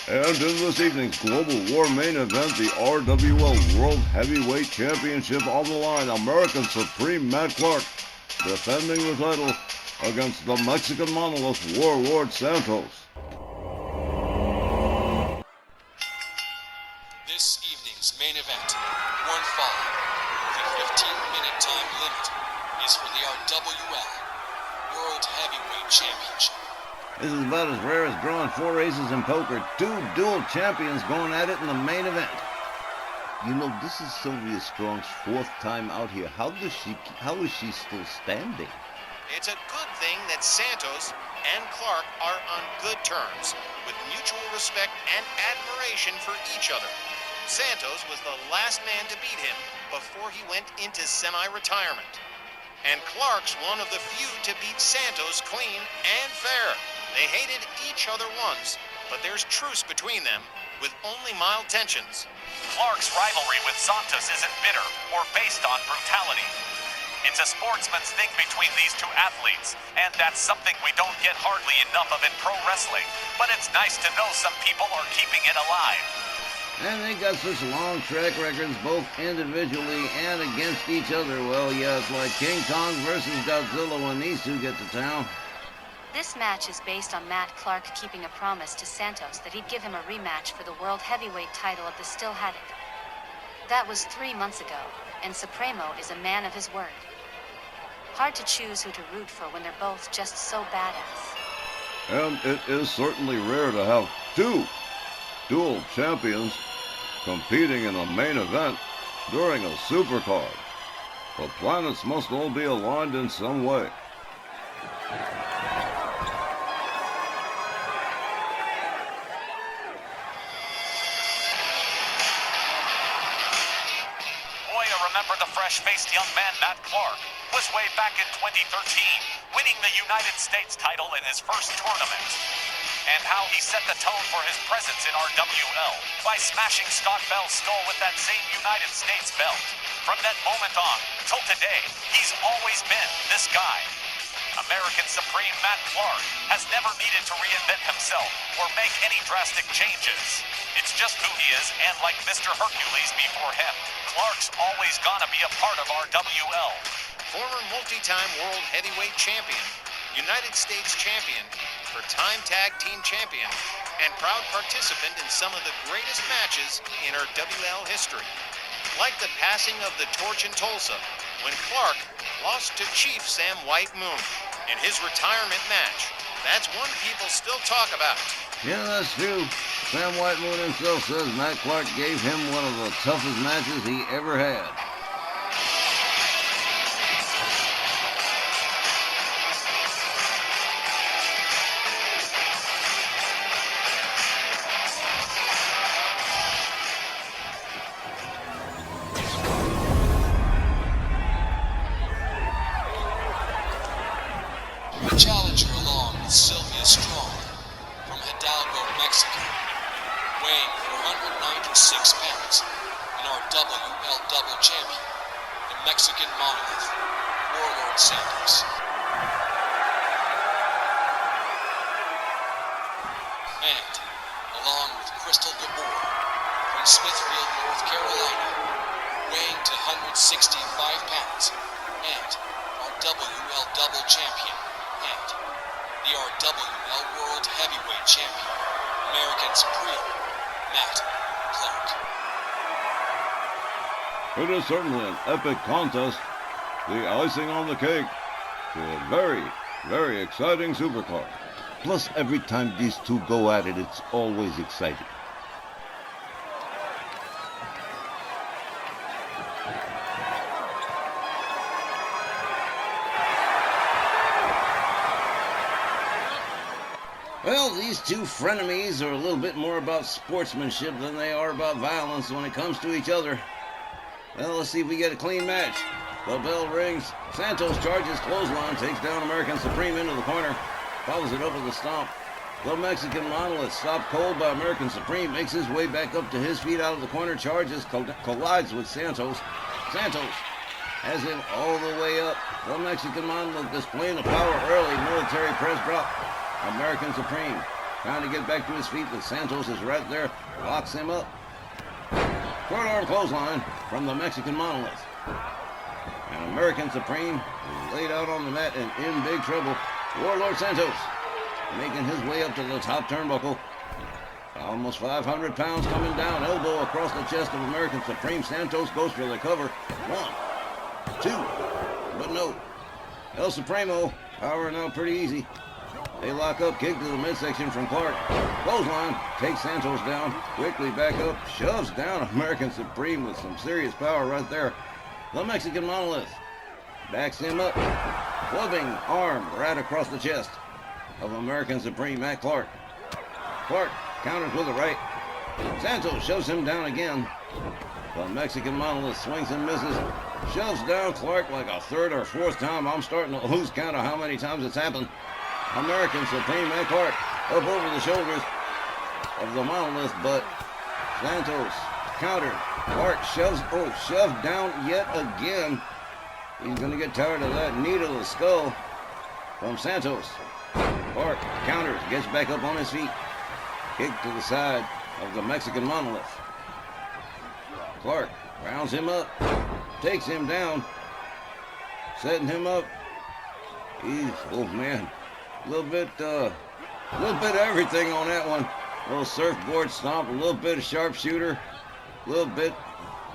And in this evening's Global War main event, the RWL World Heavyweight Championship on the line, American Supreme Matt Clark defending the title against the Mexican monolith Warlord Santos. This evening's main event, one fall, with a 15-minute time limit, is for the RWL World Heavyweight Championship. This is about as rare as drawing 4 races in poker. 2 dual champions going at it in the main event. You know, this is Sylvia Strong's 4th time out here. How is she still standing? It's a good thing that Santos and Clark are on good terms, with mutual respect and admiration for each other. Santos was the last man to beat him before he went into semi-retirement. And Clark's one of the few to beat Santos clean and fair. They hated each other once, but there's truce between them, with only mild tensions. Clark's rivalry with Santos isn't bitter or based on brutality. It's a sportsman's thing between these two athletes, and that's something we don't get hardly enough of in pro wrestling. But it's nice to know some people are keeping it alive. And they got such long track records, both individually and against each other. Well, yeah, it's like King Kong versus Godzilla when these two get to town. This match is based on Matt Clark keeping a promise to Santos that he'd give him a rematch for the World Heavyweight title of the Still Had It. That was 3 months ago, and Supremo is a man of his word. Hard to choose who to root for when they're both just so badass. And it is certainly rare to have 2 dual champions competing in a main event during a supercard. The planets must all be aligned in some way. Remember the fresh-faced young man Matt Clark was way back in 2013, winning the United States title in his first tournament. And how he set the tone for his presence in RWL by smashing Scott Bell's skull with that same United States belt. From that moment on till today, he's always been this guy. American Supreme Matt Clark has never needed to reinvent himself or make any drastic changes. It's just who he is, and like Mr. Hercules before him, Clark's always gonna be a part of RWL. Former multi-time World Heavyweight Champion, United States Champion, for-time Tag Team Champion, and proud participant in some of the greatest matches in our WL history. Like the passing of the torch in Tulsa, when Clark lost to Chief Sam White Moon in his retirement match. That's one people still talk about. Yeah, that's true. Sam White Moon himself says Matt Clark gave him one of the toughest matches he ever had. The challenger along with Sylvia Strong from Hidalgo, Mexico, weighing 496 pounds, and our WL double champion, the Mexican monolith, Warlord Santos. And, along with Crystal Gabor from Smithfield, North Carolina, weighing 165 pounds, and our WL double champion, and the RWL World Heavyweight Champion, American Supreme, Matt Clark. It is certainly an epic contest, the icing on the cake to a very, very exciting supercard. Plus, every time these two go at it, it's always exciting. Well, these two frenemies are a little bit more about sportsmanship than they are about violence when it comes to each other. Well, let's see if we get a clean match. The bell rings. Santos charges clothesline, takes down American Supreme into the corner, follows it up with a stomp. The Mexican monolith, stopped cold by American Supreme, makes his way back up to his feet out of the corner, charges, collides with Santos. Santos has him all the way up. The Mexican monolith displaying the power early, military press drop. American Supreme trying to get back to his feet, but Santos is right there, locks him up. Short arm clothesline from the Mexican Monolith. And American Supreme is laid out on the mat and in big trouble. Warlord Santos making his way up to the top turnbuckle. Almost 500 pounds coming down, elbow across the chest of American Supreme. Santos goes for the cover. 1, 2, but no. El Supremo powering out pretty easy. They lock up, kick to the midsection from Clark. Clothesline takes Santos down, quickly back up, shoves down American Supreme with some serious power right there. The Mexican Monolith backs him up, clubbing arm right across the chest of American Supreme Matt Clark. Clark counters with a right. Santos shoves him down again. The Mexican Monolith swings and misses, shoves down Clark like a third or fourth time. I'm starting to lose count of how many times it's happened. American Supreme Matt Clark up over the shoulders of the Monolith, but Santos countered. Clark shoved down yet again. He's going to get tired of that knee to the skull from Santos. Clark counters, gets back up on his feet. Kick to the side of the Mexican Monolith. Clark rounds him up, takes him down, setting him up. He's, oh man, a little bit of everything on that one. A little surfboard stomp, a little bit of sharpshooter, a little bit,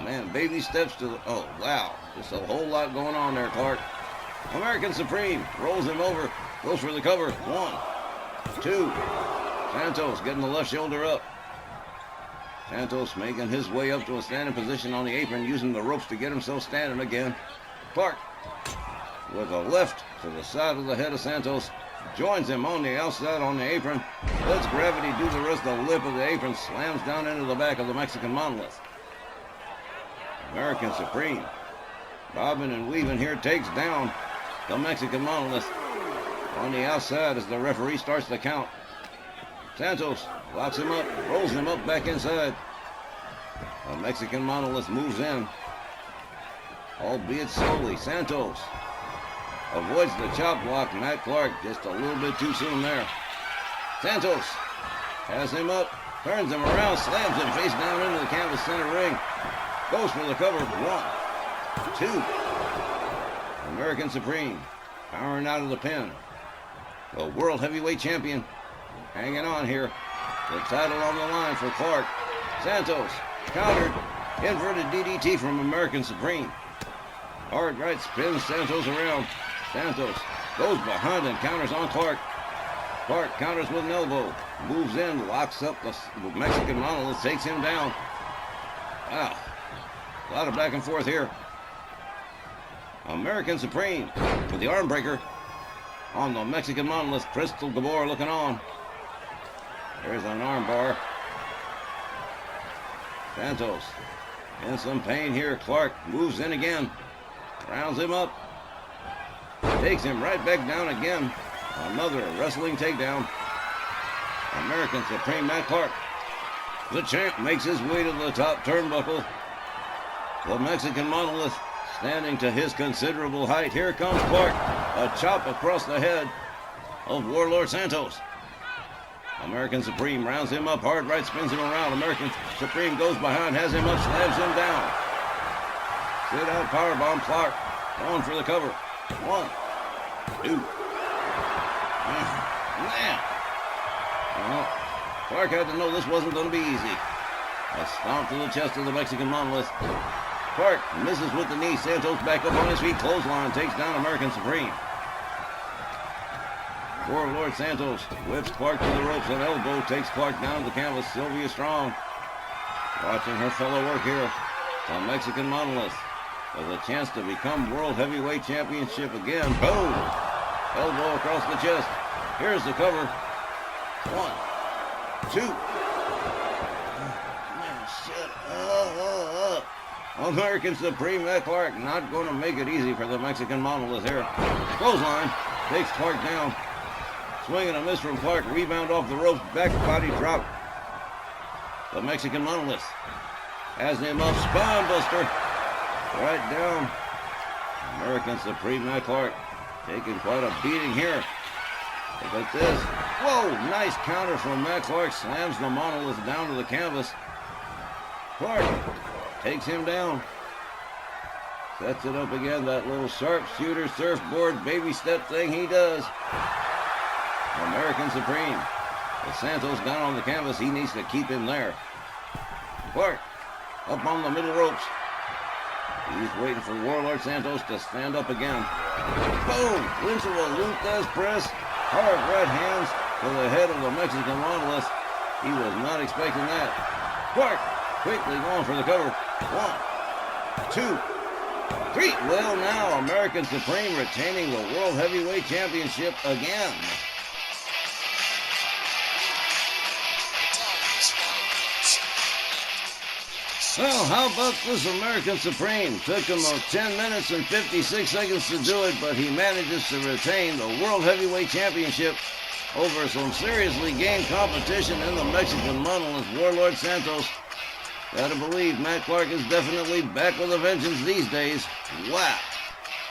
man, baby steps to the, oh wow, just a whole lot going on there, Clark. American Supreme rolls him over, goes for the cover. 1, 2. Santos getting the left shoulder up. Santos making his way up to a standing position on the apron, using the ropes to get himself standing again. Clark with a left to the side of the head of Santos. Joins him on the outside on the apron. Lets gravity do the rest of the lip of the apron. Slams down into the back of the Mexican Monolith. American Supreme, bobbing and weaving here, takes down the Mexican Monolith on the outside as the referee starts the count. Santos locks him up, rolls him up back inside. The Mexican Monolith moves in, albeit slowly. Santos avoids the chop block. Matt Clark just a little bit too soon there. Santos has him up, turns him around, slams him face down into the canvas center ring. Goes for the cover. 1, 2. American Supreme powering out of the pin. The World Heavyweight Champion hanging on here. The title on the line for Clark. Santos countered. Inverted DDT from American Supreme. Hard right spins Santos around. Santos goes behind and counters on Clark. Clark counters with an elbow. Moves in, locks up the Mexican Monolith, takes him down. Wow. A lot of back and forth here. American Supreme with the arm breaker on the Mexican Monolith. Crystal Gabor looking on. There's an arm bar. Santos in some pain here. Clark moves in again. Rounds him up. Takes him right back down again. Another wrestling takedown. American Supreme Matt Clark, the champ, makes his way to the top turnbuckle. The Mexican Monolith standing to his considerable height. Here comes Clark. A chop across the head of Warlord Santos. American Supreme rounds him up. Hard right spins him around. American Supreme goes behind, has him up, slams him down. Sit out powerbomb. Clark going for the cover. 1, 2. Man. Well, Clark had to know this wasn't going to be easy. A stomp to the chest of the Mexican Monolith. Clark misses with the knee. Santos back up on his feet. Clothesline takes down American Supreme. Warlord Santos whips Clark to the ropes. An elbow takes Clark down to the canvas. Sylvia Strong watching her fellow work here. The Mexican Monolith with a chance to become World Heavyweight Championship again. Boom! Elbow across the chest. Here's the cover. 1, 2. Shut up. American Supreme Matt Clark not going to make it easy for the Mexican Monolith here. Clothesline takes Clark down. Swing and a miss from Clark. Rebound off the ropes. Back body drop. The Mexican Monolith has him up. Spine buster. Right down. American Supreme Matt Clark taking quite a beating here. Look at this. Whoa, nice counter from Matt Clark. Slams the monolith down to the canvas. Clark takes him down. Sets it up again, that little sharpshooter surfboard baby step thing he does. American Supreme. With Santos down on the canvas, he needs to keep him there. Clark up on the middle ropes. He's waiting for Warlord Santos to stand up again. Boom! Into a Luthez press. Hard right hands to the head of the Mexican monolith. He was not expecting that. Clark quickly going for the cover. 1, 2, 3. Well, now American Supreme retaining the World Heavyweight Championship again. Well, how about this American Supreme? Took him 10 minutes and 56 seconds to do it, but he manages to retain the World Heavyweight Championship over some seriously game competition in the Mexican monolith, Warlord Santos. Gotta believe Matt Clark is definitely back with a vengeance these days. Wow.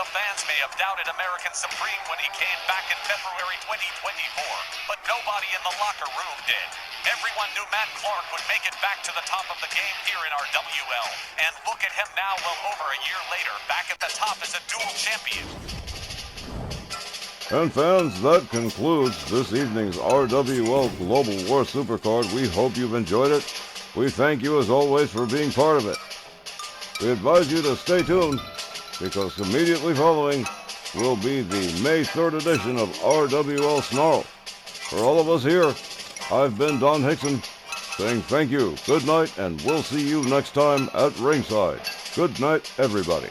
The fans may have doubted American Supreme when he came back in February 2024, but nobody in the locker room did. Everyone knew Matt Clark would make it back to the top of the game here in our WL. And look at him now, well over a year later, back at the top as a dual champion. And fans, that concludes this evening's RWL Global War Supercard. We hope you've enjoyed it. We thank you as always for being part of it. We advise you to stay tuned, because immediately following will be the May 3rd edition of RWL Snarl. For all of us here, I've been Don Hickson, saying thank you, good night, and we'll see you next time at ringside. Good night, everybody.